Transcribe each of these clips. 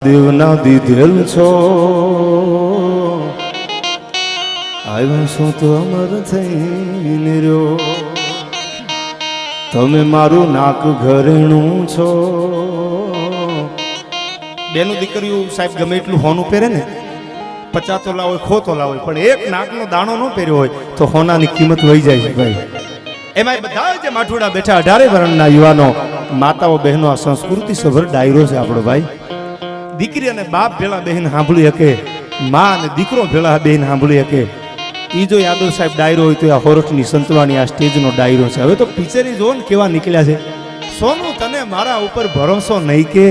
દેવના દીધેલ છો આવ્યા છો તો અમર થઈને રહ્યો તમે મારું નાક ઘરેણું છો. બેનું દીકરીઓ સાહેબ ગમે એટલું હોનું પહેરે ને 50 તોલા હોય ખો તોલા હોય પણ એક નાકનો દાણો ન પહેર્યો હોય તો હોનાની કિંમત વહી જાય છે ભાઈ. એમાં બધા જે માઠુડા બેઠા 18 વર્ણના યુવાનો માતાઓ બહેનો આ સંસ્કૃતિ સભર ડાયરો છે આપણો ભાઈ. દીકરી અને બાપ ભેળા બહેન સાંભળી શકે, મા અને દીકરો ભેળા બહેન સાંભળી શકે. ઈ જો યાદવ સાહેબ ડાયરો હોય તો આ હોરઠની સંતવાની આ સ્ટેજનો ડાયરો છે. હવે તો પિક્ચરી જો ને કેવા નીકળ્યા છે. સોનું તને મારા ઉપર ભરોસો નહીં કે.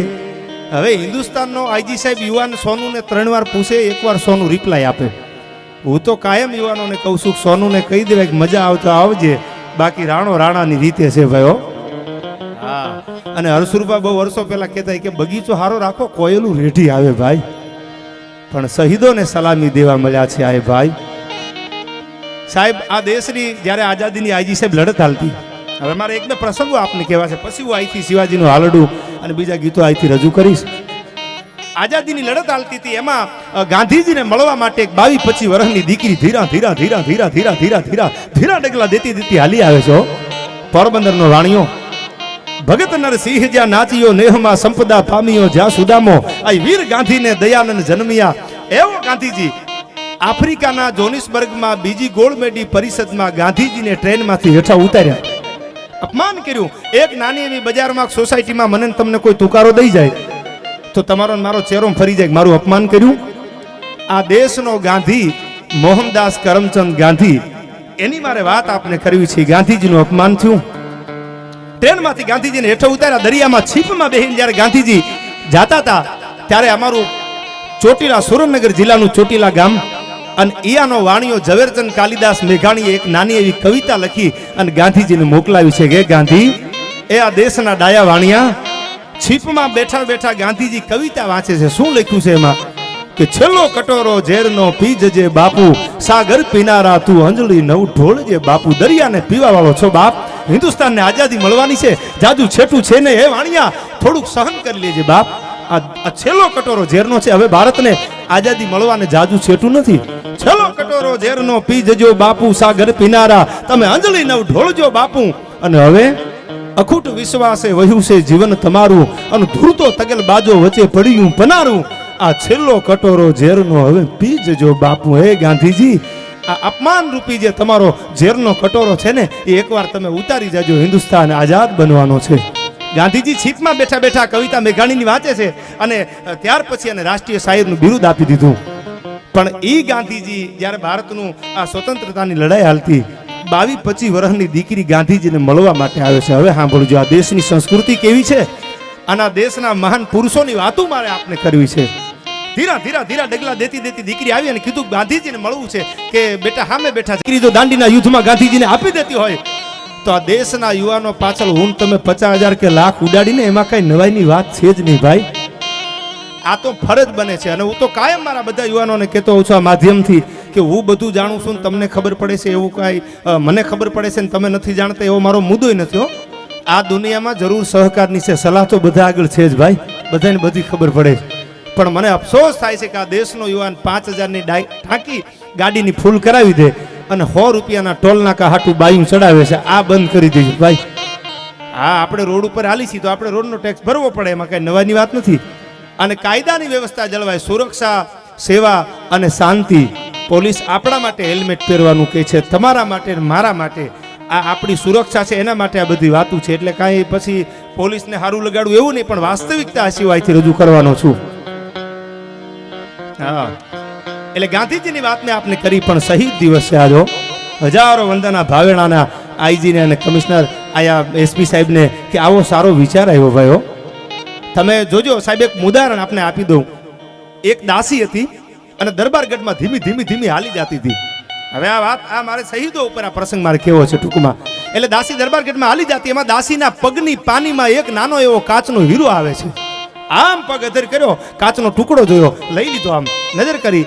હવે હિન્દુસ્તાનનો આઈજી સાહેબ યુવાન સોનુને 3 વાર પૂછે, 1 વાર સોનું રિપ્લાય આપે. હું તો કાયમ યુવાનોને કહું છું સોનુને કહી દેવાય કે મજા આવતો આવજે, બાકી રાણો રાણાની રીતે છે ભાઈઓ. હા, અને હરસુરભા બહુ વર્ષો પહેલા કહેતા કે બગીચો હારો રાખો કોયલું રેઢી આવે ભાઈ. પણ શહીદોને સલામી દેવા મળ્યા છે આ ભાઈ. સાહેબ આ દેશની જ્યારે આઝાદીની આઈજી સાહેબ લડત હાલતી, હવે મારે એક બે પ્રસંગો આપને કહેવા છે, પછી હું અહીંથી શિવાજીનું હાલડું અને બીજા ગીતો અહીંથી રજૂ કરીશ. આઝાદીની લડત હાલતી હતી, એમાં ગાંધીજીને મળવા માટે એક 22-25 વર્ષની દીકરી ધીરા ધીરા ધીરા ધીરા ધીરા ધીરા ધીરા ધીરા ડગલા દેતી દેતી હાલી આવે છે. પોરબંદરનો રાણીઓ ભગત નરસિંહ જ્યાં નાચ્યો, નેહમાં સંપદા પામ્યો, જ્યાં સુદામો આ વીર ગાંધીને દયાનંદ જન્મ્યા. એવો ગાંધીજી આફ્રિકાના જોનિસબર્ગમાં બીજી ગોલ્ડ મેડી પરિષદમાં ગાંધીજીને ટ્રેનમાંથી હેઠા ઉતાર્યા, અપમાન કર્યું. એક નાની એવી બજારમાં સોસાયટીમાં મને તમને કોઈ તુકારો દઈ જાય તો તમારો મારો ચહેરો ફરી જાય, મારું અપમાન કર્યું. આ દેશનો ગાંધી મોહનદાસ કરમચંદ ગાંધી, એની મારે વાત આપને કરવી છે. ગાંધીજીનું અપમાન થયું. ટ્રેનમાંથી ગાંધીજીને હેઠો ઉતાર્યા, દરિયામાં છીપમાં બેહીને જ્યારે ગાંધીજી જાતા હતા ત્યારે અમારું ચોટીલા સુરેન્દ્રનગર જિલ્લાનું ચોટીલા ગામ અને ઈયાનો વાણીઓ ઝવેરચંદ કાલિદાસ મેઘાણીએ એક નાની એવી કવિતા લખી અને ગાંધીજીને મોકલાવી છે કે ગાંધી એ આ દેશના ડાયા વાણિયા. છીપમાં બેઠા બેઠા ગાંધીજી કવિતા વાંચે છે. શું લખ્યું છે એમાં કે છેલ્લો કટોરો ઝેરનો પી જજે બાપુ, સાગર પીનારા તું અંજળી નવ ઢોળજે બાપુ. દરિયાને પીવા વાળો છો બાપ, હિન્દુસ્તાનને આઝાદી મળવાની છે, જાદુ છેટું છે ને એ વાણિયા, થોડુંક સહન કરી લેજે બાપ. આ છેલ્લો કટોરો ઝેરનો છે. હવે ભારતને આઝાદી મળવાને જાદુ છેટું નથી. છેલ્લો કટોરો ઝેરનો પી જજો બાપુ, સાગર પીનારા તમે અંજળી નવ ઢોળજો બાપુ. અને હવે અખૂટ વિશ્વાસે વહ્યું છે જીવન તમારું, અને ધૂળતો તગેલ બાજો વચ્ચે પડ્યું પનારું. આ છેલ્લો કટોરો ઝેરનો હવે પી જજો બાપુ. હે ગાંધીજી, આ અપમાન રૂપી જે તમારો ઝેરનો કટોરો છે ને એ એકવાર તમે ઉતારી જાજો, હિન્દુસ્તાન આઝાદ બનવાનો છે. ગાંધીજી છીપમાં બેઠા બેઠા કવિતા મેઘાણીની વાંચે છે અને ત્યાર પછી એને રાષ્ટ્રીય શાયરનું બિરુદ આપી દીધું. પણ એ ગાંધીજી જ્યારે ભારતનું આ સ્વતંત્રતાની લડાઈ હાલતી, 22-25 વર્ષની દીકરી ગાંધીજીને મળવા માટે આવે છે. હવે સાંભળજો આ દેશની સંસ્કૃતિ કેવી છે અને આ દેશના મહાન પુરુષોની વાતો મારે આપને કરવી છે. ધીરા ધીરા ધીરા ડગલા દેતી દેતી દીકરી આવી અને કીધું ગાંધીજીને મળવું છે કે બેટા સામે બેઠા. દીકરી જો દાંડીના યુદ્ધમાં ગાંધીજીને આપી દેતી હોય તો આ દેશના યુવાનો પાછળ હું તમે 50,000 કે લાખ ઉડાડીને એમાં કઈ નવાઈની વાત છે જ નહીં ભાઈ. આ તો ફરજ બને છે. અને હું તો કાયમ મારા બધા યુવાનોને કહેતો હોઉં છું આ માધ્યમથી કે હું બધું જાણું છું, તમને ખબર પડે છે એવું કાંઈ મને ખબર પડે છે ને તમે નથી જાણતા એવો મારો મુદ્દો નથી હો. આ દુનિયામાં જરૂર સહકારની છે, સલાહ તો બધા આગળ છે જ ભાઈ, બધાને બધી ખબર પડે છે. પણ મને અફસોસ થાય છે કે આ દેશનો યુવાન 5,000ની ટાંકી ગાડીની ફૂલ કરાવી દે અને 100 રૂપિયાના ટોલ નાકા હાટું બાયું ચડાવે છે. આ બંધ કરી દેજો ભાઈ. હા, આપણે રોડ ઉપર હાલી છીએ તો આપણે રોડનો ટેક્સ ભરવો પડે, એમાં કઈ નવાની વાત નથી. અને કાયદાની વ્યવસ્થા જળવાય, સુરક્ષા, સેવા અને શાંતિ. પોલીસ આપણા માટે હેલ્મેટ પહેરવાનું કહે છે, તમારા માટે મારા માટે. આ આપણી સુરક્ષા છે, એના માટે આ બધી વાતો છે. એટલે કાંઈ પછી પોલીસને સારું લગાડવું એવું નહીં, પણ વાસ્તવિકતા સિવાયથી રજૂ કરવાનો છું. હા, એટલે ગાંધીજીની વાતને આપને કરી. પણ શહીદ દિવસ છે આજો. હજારો વંદના ભાવેણાના આઈજીને અને કમિશનર આયા એસપી સાહેબને કે આવો સારો વિચાર આવ્યો ભાઈઓ. તમે જોજો સાહેબ, એક ઉદાહરણ આપને આપી દઉં. એક દાસી હતી અને દરબારગઢમાં ધીમી ધીમી ધીમી હાલી જતી હતી. હવે આ વાત આ મારે શહીદો ઉપર આ પ્રસંગ મારે કેવો છે ટૂંકમાં. એટલે દાસી દરબારગઢમાં હાલી જતી, એમાં દાસીના પગની પાનીમાં એક નાનો એવો કાચનો હીરો આવે છે. આમ પગ અધર કર્યો, કાચનો ટુકડો જોયો, લઈ લીધો, આમ નજર કરી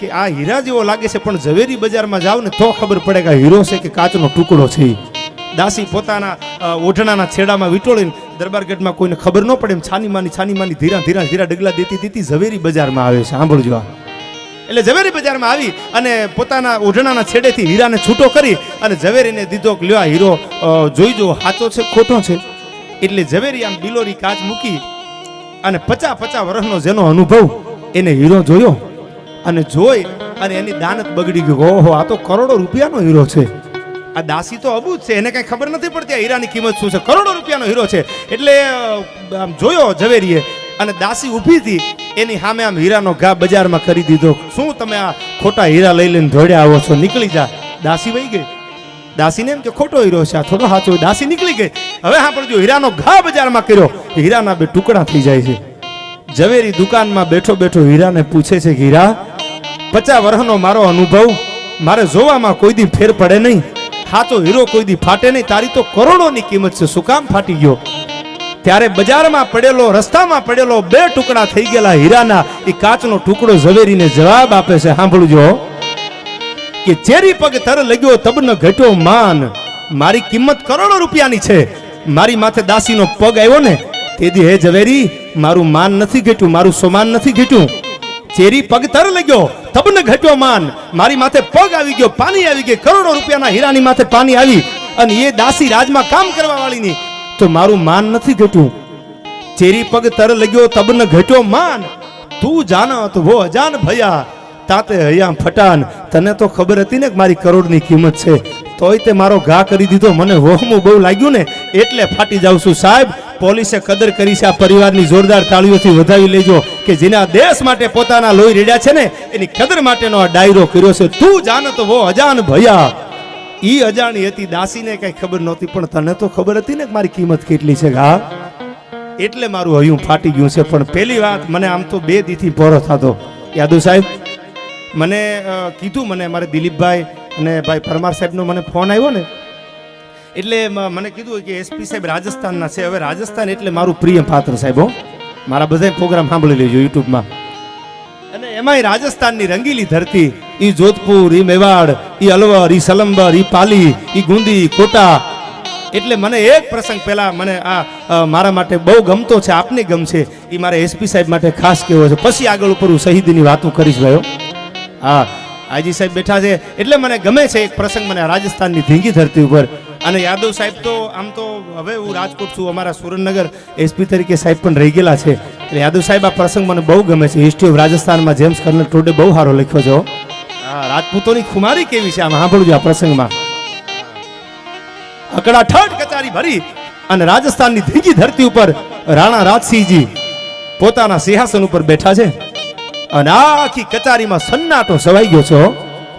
કે આ હીરા જેવો લાગે છે, પણ ઝવેરી બજારમાં જાવ ને તો ખબર પડે કે હીરો છે કે કાચનો ટુકડો છે. દાસી પોતાના ઓઢણાના છેડામાં વીંટોળીને દરબારગઢમાં કોઈને ખબર ન પડે એમ છાની માની ધીરા ડગલા દેતી ઝવેરી બજારમાં આવે છે. સાંભળજો આ. એટલે ઝવેરી બજારમાં આવી અને પોતાના ઓઢણાના છેડેથી હીરાને છૂટો કરી અને ઝવેરીને દીધો કે લ્યો આ હીરો જોઈ જો સાચો છે ખોટો છે. એટલે ઝવેરી આમ બિલોરી કાચ મૂકી અને 50 વર્ષનો જેનો અનુભવ એને હીરો જોયો અને જોઈ અને એની દાનત બગડી ગઈ. ઓહો, આ તો કરોડો રૂપિયાનો હીરો છે. આ દાસી તો અબૂજ છે, એને કઈ ખબર નથી પડતી આ હીરાની કિંમત શું છે. કરોડો રૂપિયાનો હીરો છે. એટલે આમ જોયો ઝવેરીએ અને દાસી ઊભી હતી એની સામે આમ હીરાનો ઘા બજારમાં કરી દીધો. શું તમે આ ખોટા હીરા લઈ લઈને ધોડ્યા આવો છો, નીકળી જા. દાસી વહી ગઈ. દાસીને એમ કે ખોટો હીરો છે, આ થોડો સાચો. દાસી નીકળી ગઈ. હવે સાંભળજો, હીરાનો ઘા બજારમાં કર્યો, હીરાના 2 ટુકડા થઈ જાય છે. ઝવેરી દુકાનમાં બેઠો હીરાને પૂછે છે કે હીરા, 50 વર્ષનો મારો અનુભવ, મારે જોવામાં કોઈ દી ફેર પડે નહીં, સાચો હીરો કોઈ દી ફાટે નહીં, તારી તો કરોડોની કિંમત છે, શું કામ ફાટી ગયો? ત્યારે બજારમાં પડેલો, રસ્તામાં પડેલો 2 ટુકડા થઈ ગયેલા હીરાના એ કાચનો ટુકડો ઝવેરીને જવાબ આપે છે. સાંભળજો કે ચેરી પગ તર લગ્યો તબ ન ઘટ્યો માન, મારી કિંમત કરોડો રૂપિયાની છે, મારી માથે દાસીનો પગ આવ્યો ને તેથી હે ઝવેરી મારું માન નથી ઘટ્યું, મારું સોમાન નથી ઘટ્યું. ચેરી પગ તર લગ્યો તબ ન ઘટ્યો માન, મારી માથે પગ આવી ગયો, પાણી આવી ગઈ, કરોડો રૂપિયાના હીરાની માથે પાણી આવી અને એ દાસી રાજમાં કામ કરવા વાળીની, તો મારું માન નથી ઘટ્યું. ચેરી પગ તર લગ્યો તબ ન ઘટ્યો માન, તું જાનત વો અજાન ભયા, તાતે હૈયા ફટાન. તને તો ખબર હતી ને કે મારી કરોડની કિંમત છે, તોય તે મારો ઘા કરી દીધો. મને વહમું બહુ લાગ્યું ને એટલે ફાટી જાઉં છું. સાહેબ, પોલીસે કદર કરી છે. આ પરિવારની જોરદાર તાળીઓથી વધાવી લેજો કે જેના દેશ માટે પોતાના લોહી રેડ્યા છે ને એની કદર માટેનો આ ડાયરો કર્યો છે. તું જાનત વો અજાન ભયા. ઈ અજાણી હતી, દાસીને કઈ ખબર નહોતી, પણ તને તો ખબર હતી ને કે મારી કિંમત કેટલી છે. હા, એટલે મારું હૈયું ફાટી ગયું છે. પણ પહેલી વાત, મને આમ તો 2 દીથી પોરો થતો. યાદવ સાહેબ મને કીધું, મને મારે દિલીપભાઈ અને ભાઈ પરમાર સાહેબનો મને ફોન આવ્યો ને એટલે મને કીધું કે એસપી સાહેબ રાજસ્થાનના છે. હવે રાજસ્થાન એટલે મારું પ્રિય પાત્ર સાહેબ. હો, મારા બધા પ્રોગ્રામ સાંભળી લેજો યુટ્યુબમાં. અને એમાંય રાજસ્થાનની રંગીલી ધરતી, ઈ જોધપુર, ઈ મેવાડ, ઈ અલવર, ઈ સલંબર, ઈ પાલી, ઈ ગુંદી, કોટા. એટલે મને એક પ્રસંગ પહેલા મને આ મારા માટે બહુ ગમતો છે, આપને ગમશે, એ મારે એસપી સાહેબ માટે ખાસ કહેવો છે. પછી આગળ ઉપર હું શહીદીની વાતો કરીશ ભાઈઓ. હા, આજી સાહેબ બેઠા છે એટલે મને ગમે છે એક પ્રસંગ, મને રાજસ્થાનની ધીંગી ધરતી ઉપર. અને યાદવ સાહેબ તો આમ તો હવે હું રાજકોટ છું, અમારા સુરેન્દ્રનગર એસપી તરીકે સાહેબ પણ રહી ગયેલા છે. એટલે યાદવ સાહેબ આ પ્રસંગ મને બહુ ગમે છે. હિસ્ટ્રી ઓફ રાજસ્થાનમાં જેમ્સ કર્નલ ટોડે બહુ સારો લખ્યો છે. હા, રાજપૂતોની ખુમારી કેવી છે આમ સાંભળજો આ પ્રસંગમાં. અકડા ઠઠ કચારી ભરી અને રાજસ્થાનની ધીંગી ધરતી ઉપર રાણા રાજસિંહજી પોતાના સિંહાસન ઉપર બેઠા છે અને આખી કચારીમાં સન્નાટો છવાઈ ગયો છે.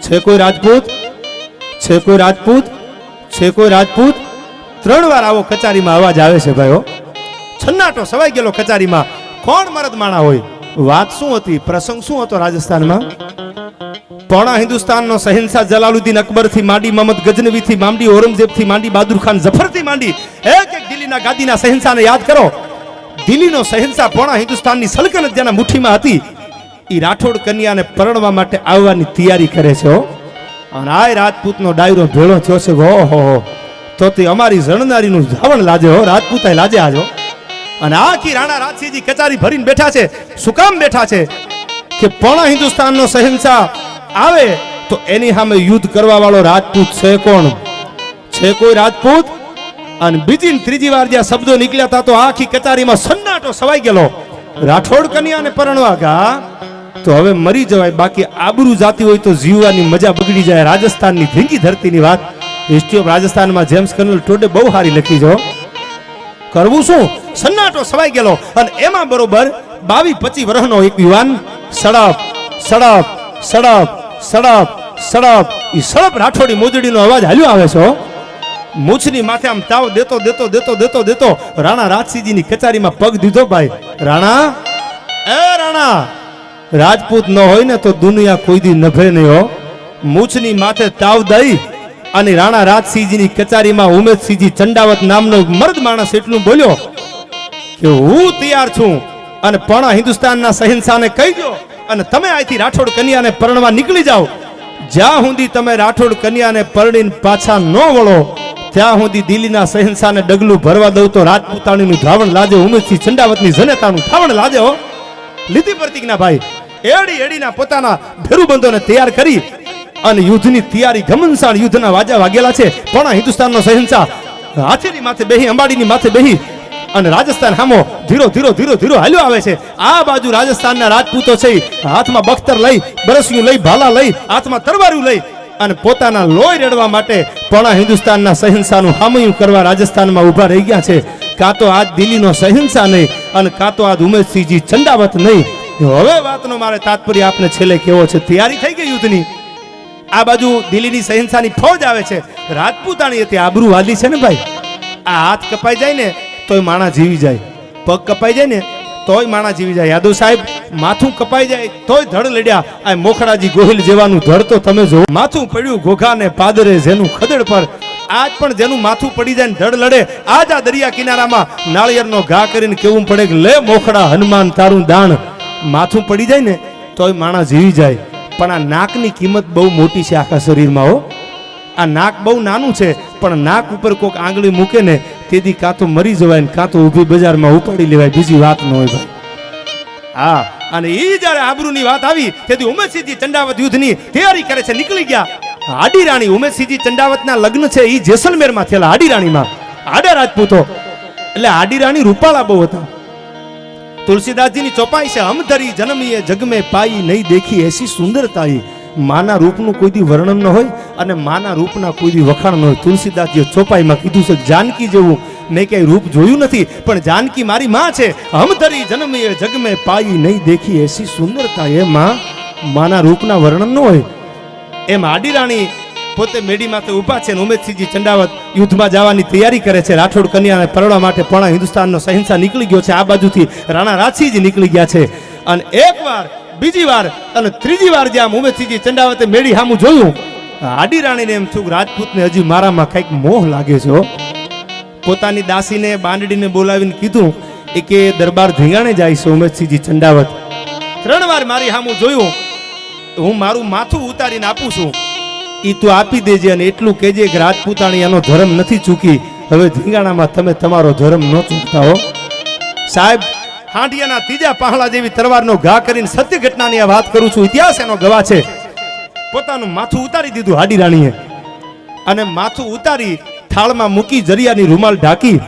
છે કોઈ રાજપૂત? છે કોઈ રાજપૂત? છે કોઈ રાજપૂત? 3 વાર આવો કચારીમાં અવાજ આવે છે ભાઈઓ. સન્નાટો છવાઈ ગયેલો કચારીમાં. કોણ મરદ માણા હોય? વાત શું હતી, પ્રસંગ શું હતો રાજસ્થાનમાં? પોણા હિન્દુસ્તાનનો શહેનશાહ જલાલુદ્દીન અકબરથી માંડી, મોહમ્મદ ગજનવીથી માંડી, ઔરંગઝેબથી માંડી, બહાદુર ખાન ઝફરથી માંડી, એક દિલ્હીના ગાદીના શહેનશાહને યાદ કરો. દિલ્હીનો શહેનશાહ પોણા હિન્દુસ્તાનની સલ્તનત જેના મુઠ્ઠીમાં હતી, એ રાઠોડ કન્યાને પરણવા માટે આવવાની તૈયારી કરે છે. અને આ રાજપૂતનો ડાયરો ભેળો થયો છે. ઓહો, તો તે અમારી જણનારીનું ધાવણ લાજે. હો, રાજપૂતાય લાજે આજો. અને આખી રાણા રાજસિંહજી કચારી ભરીને બેઠા છે. શું કામ બેઠા છે કે પોણા હિન્દુસ્તાનનો શહેનશાહ આવે તો એની સામે યુદ્ધ કરવા વાળો રાજપૂત છે કોણ? છે કોઈ રાજપૂત? અને બીજી ત્રીજી વાર જ્યાં શબ્દો નીકળ્યા હતા તો આખી કચારીમાં સન્નાટો છવાઈ ગયેલો. રાઠોડ કન્યાને પરણવા ગયા તો હવે મરી જવાય, બાકી આબરૂ જાતી હોય તો જીવવાની મજા બગડી જાય. રાજસ્થાનની ધીંગી ધરતીની વાત હિસ્ટ્રી ઓફ રાજસ્થાનમાં જેમ્સ કર્નલ ટોડે બહુ સારી લખી છે. કરવું શું? સન્નાટો છવાઈ ગયેલો. અને એમાં બરોબર 22-25 વર્ષનો એક યુવાન સડપ સડપ સડપ સડપ સડપ ઈ સડપ રાઠોડી મોજડીનો અવાજ હાલ્યો આવે છે. મૂછની માથે આમ તાવ દેતો દેતો દેતો દેતો દેતો રાણા રાજસિંહજીની કચારીમાં પગ દીધો. ભાઈ રાણા, એ રાણા, રાજપૂત ન હોય ને તો દુનિયા કોઈ દી નભે નહીં. હો, મૂછની માથે તાવ દઈ અને રાણા રાજસિંહજીની કચારીમાં ઉમેદસિંહજી ચંડાવત નામનો મર્દ માણસ એટલું બોલ્યો કે હું તૈયાર છું અને પોણા હિન્દુસ્તાનના શહેનશાહને કહી દો અને તમે અહીંથી રાઠોડ કન્યાને પરણવા નીકળી જાઓ. જ્યાં સુધી તમે રાઠોડ કન્યાને પરણીને પાછા ન વળો ત્યાં સુધી દિલ્હીના શહેનશાહને ડગલું ભરવા દઉં તો રાજપૂતાણીનું ધાવણ લાજે, ઉમેદસિંહ ચંડાવતની જનેતાનું ધાવણ લાજે. હો લીધી પ્રતિજ્ઞા ભાઈ. એડીના પોતાના ભેરુબંધોને તૈયાર કરી અને યુદ્ધની તૈયારી, ઘમનસાણ યુદ્ધના વાજા વાગેલા છે. પણ હિન્દુસ્તાનનો શહેનશાહ હાથીની માથે બેહી, અંબાડીની માથે બેહી અને રાજસ્થાન હામો ધીરો ધીરો ધીરો ધીરો હાલ્યો આવે છે. આ બાજુ રાજસ્થાનના રાજપૂતો છે, હાથમાં બખ્તર લઈ, બરસિયું લઈ, ભાલા લઈ, હાથમાં તરવારું લઈ અને પોતાના લોહી રેડવા માટે પણ હિન્દુસ્તાનના શહેનશાહનું હામયું કરવા રાજસ્થાનમાં ઊભા રહી ગયા છે. કાં તો આજ દિલ્હીનો શહેનશાહ નહીં અને કાં તો આજ ઉમેદસિંહજી ચંડાવત નહીં. હવે વાતનો મારે તાત્પર્ય આપને છેલ્લે કેવો છે. તૈયારી થઈ ગઈ યુદ્ધની. આ બાજુ દિલ્હીની શહેનશાહની ફૌજ આવે છે. રાજપૂતાણી હતી આબરૂ વાલી છે ને ભાઈ. આ હાથ કપાઈ જાય ને તોય માણા જીવી જાય, પગ કપાઈ જાય ને તોય માણા જીવી જાય. યાદવ સાહેબ, માથું કપાઈ જાય તોય ધડ લડ્યા. આ મોખડાજી ગોહિલ જેવાનું ધડ તો તમે જો. માથું પડ્યું ઘોઘાને પાદરે જેનું ખદડ પર. આજ પણ જેનું માથું પડી જાય ને ધડ લડે. આજ આ દરિયા કિનારામાં નાળિયેરનો ઘા કરીને કેવું પડે કે લે મોખડા હનુમાન તારું દાણ. માથું પડી જાય ને તોય માણા જીવી જાય. પણ આ નાકની કિંમત બહુ મોટી છે આખા શરીરમાં. હો આ નાક બહુ નાનું છે, પણ નાક ઉપર કોઈક આંગળી મૂકે ને તેથી કાં તો મરી જવાય ને કાં તો ઊભી બજારમાં ઉપાડી લેવાય. બીજી વાત ન હોય ભાઈ. હા, અને એ જ્યારે આબરૂની વાત આવી તેથી ઉમેદસિંહજી ચંડાવત યુદ્ધની તૈયારી કરે છે. નીકળી ગયા. આડી રાણી, ઉમેદસિંહજી ચંડાવતના લગ્ન છે એ જેસલમેરમાં થયેલા. આડી રાણીમાં આડા રાજપૂતો એટલે આડી રાણી રૂપાળા બહુ હતા. તુલસીદાસજીની ચોપાઈ છે, હમ ધરી જન્મીએ જગ મેં પાઈ નહીં દેખી એસી સુંદરતાઈ. માના રૂપનું કોઈ દી વર્ણન ન હોય અને માના રૂપના કોઈ દી વખાણ ન હોય. તુલસીદાસજીએ ચોપાઈમાં કીધું છે જાનકી જેવું મેં ક્યાંય રૂપ જોયું નથી, પણ જાનકી મારી માં છે. હમ ધરી જન્મીએ જગ મેં પાઈ નહીં દેખી એસી સુંદરતા. એ માના રૂપના વર્ણન ન હોય. એમ આડી રાણી પોતે મેડી માથે ઊભા છે. ઉમેદસિંહજી ચંડાવત યુદ્ધમાં જવાની તૈયારી કરે છે. રાઠોડ કન્યાને પરણવા માટે પણ હિન્દુસ્તાનનો શહેનશાહ નીકળી ગયો છે. આ બાજુથી રાણા રાજસિંહજી નીકળી ગયા છે. અને એકવાર, બીજી વાર અને ત્રીજી વાર જ્યાં ઉમેદસિંહજી ચંડાવતે મેડી સામું જોયું, આડી રાણીને એમ થયું રાજપૂતને હજી મારામાં કંઈક મોહ લાગે છે. પોતાની દાસીને બાંદડીને બોલાવીને કીધું એ કે દરબાર ધીંગાણે જાય છે ઉમેદસિંહજી ચંડાવત. 3 વાર મારી સામું જોયું, હું મારું માથું ઉતારીને આપું છું, એ તું આપી દેજે અને એટલું કહેજે કે રાજપૂતાણી એનો ધર્મ નથી ચૂકી. હવે ધીંગાણામાં તમે તમારો ધર્મ ન ચૂકતા હો. સાહેબ, હાંડિયાના ત્રીજા પહાડા જેવી તરવારનો ઘા કરીને સત્ય ઘટનાની આ વાત કરું છું. ઇતિહાસ એનો ગવાહ છે. પોતાનું માથું ઉતારી દીધું હાડી રાણીએ અને માથું ઉતારી થાળમાં મૂકી, જરિયાની રૂમાલ ઢાંકી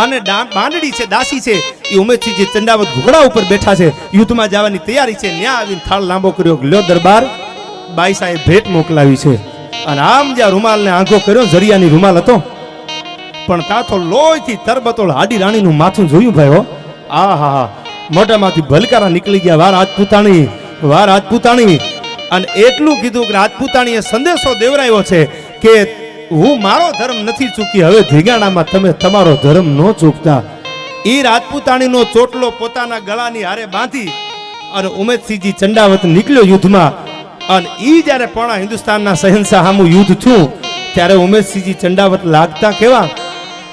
અને બાંદડી છે, દાસી છે, એ ઉમેદસિંહજી ચંડાવત ઘોડા ઉપર બેઠા છે. યુદ્ધમાં જવાની તૈયારી છે. ન્યા આવીને થાળ લાંબો કર્યો. લ્યો દરબાર, બાઈ સાહેબ ભેટ મોકલાવી છે. અને આમ જ્યાં રૂમાલને આંખો કર્યો, જરિયાની રૂમાલ હતો, પણ તાતો લોહીથી તરબતોળ હાડી રાણીનું માથું જોયું ભાઈ. હો આ હા, મોઢામાંથી ભલકારા નીકળી ગયા. વાર રાજપૂતાણી, વાર રાજપૂતાણી. અને એટલું કીધું કે રાજપૂતાણીએ સંદેશો દેવરાયો છે કે હું મારો ધર્મ નથી ચૂકી, હવે ધીંગાણામાં તમે તમારો ધર્મ ન ચૂકતા. એ રાજપૂતાણીનો ચોટલો પોતાના ગળાની હારે બાંધી અને ઉમેદસિંહજી ચંડાવત નીકળ્યો યુદ્ધમાં. અને ઈ જ્યારે પણ હિન્દુસ્તાનના શહેનશાહ સામું યુદ્ધ થયું ત્યારે ઉમેદસિંહજી ચંડાવત લાગતા કેવા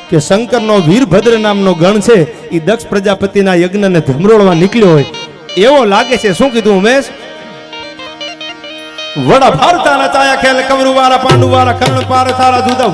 કે શંકરનો વીરભદ્ર નામનો ગણ છે એ દક્ષ પ્રજાપતિના યજ્ઞને ધમરોળવા નીકળ્યો હોય એવો લાગે છે. શું કીધું ઉમેશ? વડા ભારતા નચાયા ખેલ કવરુ વાળા પાંડુ વાળા કર્ણ પાર સારા જુદા